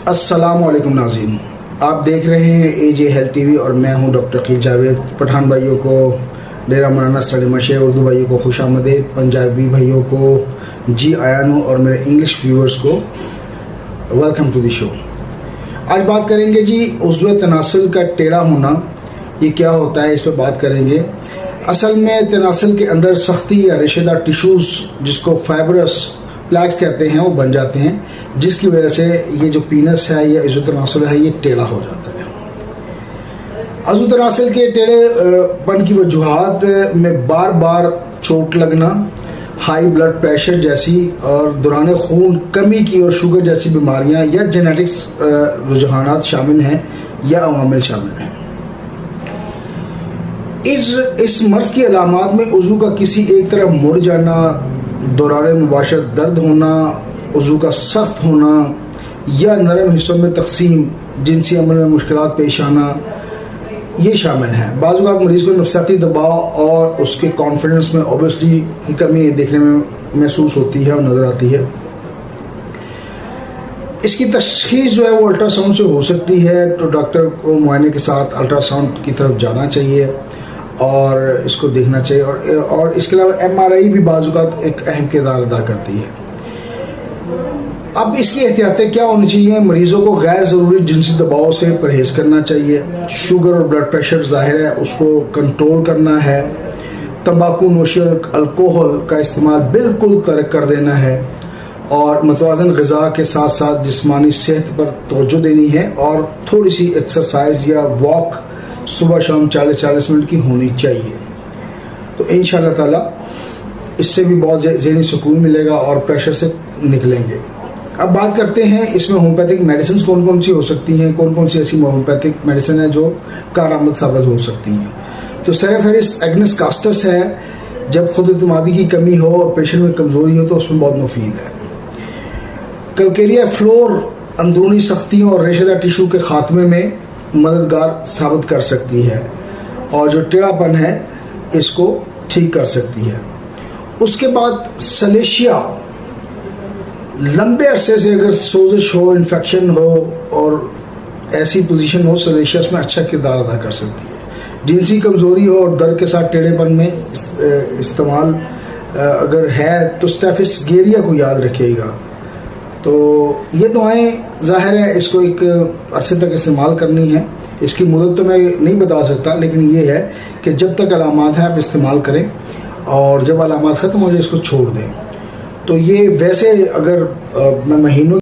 अस्सलाम वालेकुम नाज़रीन, आप देख रहे हैं AJ हेल्थ TV और मैं हूं डॉक्टर अकील जावेद। पठान भाइयों को डेरा मौलाना सलीम शेख, उर्दू भाइयों को खुश आमदीद, पंजाबी भाइयों को जी आयानो और मेरे इंग्लिश व्यूअर्स को वेलकम टू द शो। आज बात करेंगे जी उज़्व तनासुल का टेढ़ा होना, ये क्या होता है, इस पर बात करेंगे। असल में तनासुल के अंदर सख्ती या रेशेदार टिश्यूज़ जिसको फाइब्रस प्लैक्स कहते हैं वो बन जाते हैं, जिसकी वजह से ये जो पीनस है या इज़्व तनासुल है ये टेढ़ा हो जाता है। इज़्व तनासुल के टेढ़ेपन की वजूहात में बार बार चोट लगना, हाई ब्लड प्रेशर जैसी और दौरान खून कमी की और शुगर जैसी बीमारियां या जेनेटिक्स रुझानात शामिल हैं या अवामिल शामिल हैं। इस मर्ज की अलामात में उज़्व का किसी एक तरफ मुड़ जाना, दौरान मुबाशरत दर्द होना, उज़्व का सख्त होना या नरम हिस्सों में तकसीम, जिनसी अमल में मुश्किलात पेश आना, ये शामिल है। बाज़ औक़ात मरीज़ को नफ़सियाती दबाव और उसके कॉन्फिडेंस में ऑब्वियसली कमी देखने में महसूस होती है और नज़र आती है। इसकी तशख़ीस जो है वो अल्ट्रासाउंड से हो सकती है, तो डॉक्टर को मुआयने के साथ अल्ट्रासाउंड की तरफ जाना चाहिए और इसको देखना चाहिए। और इसके अलावा MRI भी बाज़ औक़ात एक अहम किरदार अदा करती है। अब इसकी एहतियातें क्या होनी चाहिए? मरीजों को गैर ज़रूरी जिनसी दबाव से परहेज़ करना चाहिए। शुगर और ब्लड प्रेशर ज़ाहिर है उसको कंट्रोल करना है। तंबाकू नोशी और अल्कोहल का इस्तेमाल बिल्कुल तर्क कर देना है और मतवाज़न ग़िज़ा के साथ साथ जिस्मानी सेहत पर तवज्जो देनी है और थोड़ी सी एक्सरसाइज या वॉक सुबह शाम 40-40 मिनट की होनी चाहिए। तो इंशाअल्लाह ताला इससे भी बहुत ज़हनी सुकून मिलेगा और प्रेशर से निकलेंगे। अब बात करते हैं इसमें होम्योपैथिक मेडिसिन कौन कौन सी हो सकती हैं, कौन कौन सी ऐसी होम्योपैथिक मेडिसिन है जो कारआमद साबित हो सकती हैं। तो सेरेफेरिस एग्नेस कास्टस है, जब खुद इत्मीनादी की कमी हो और पेशेंट में कमज़ोरी हो तो उसमें बहुत मुफीद है। कलकेरिया फ्लोर अंदरूनी सख्तियों और रेशेदार टिश्यू के खात्मे में मददगार साबित कर सकती है और जो टेढ़ापन है इसको ठीक कर सकती है। उसके बाद सलेशिया, लंबे अरसे से अगर सोजिश हो, इन्फेक्शन हो और ऐसी पोजीशन हो, सलेशिया में अच्छा किरदार अदा कर सकती है। जिनसी कमज़ोरी हो और दर्द के साथ टेढ़ेपन में इस्तेमाल अगर है तो स्टेफिस गेरिया को याद रखिएगा। तो ये दवाएं ज़ाहिर है इसको एक अरसे तक इस्तेमाल करनी है। इसकी मुद्दत तो मैं नहीं बता सकता, लेकिन ये है कि जब तक अलामात हैं आप इस्तेमाल करें और जब अलामात ख़त्म हो जाए इसको छोड़ दें। तो ये वैसे अगर मैं महीनों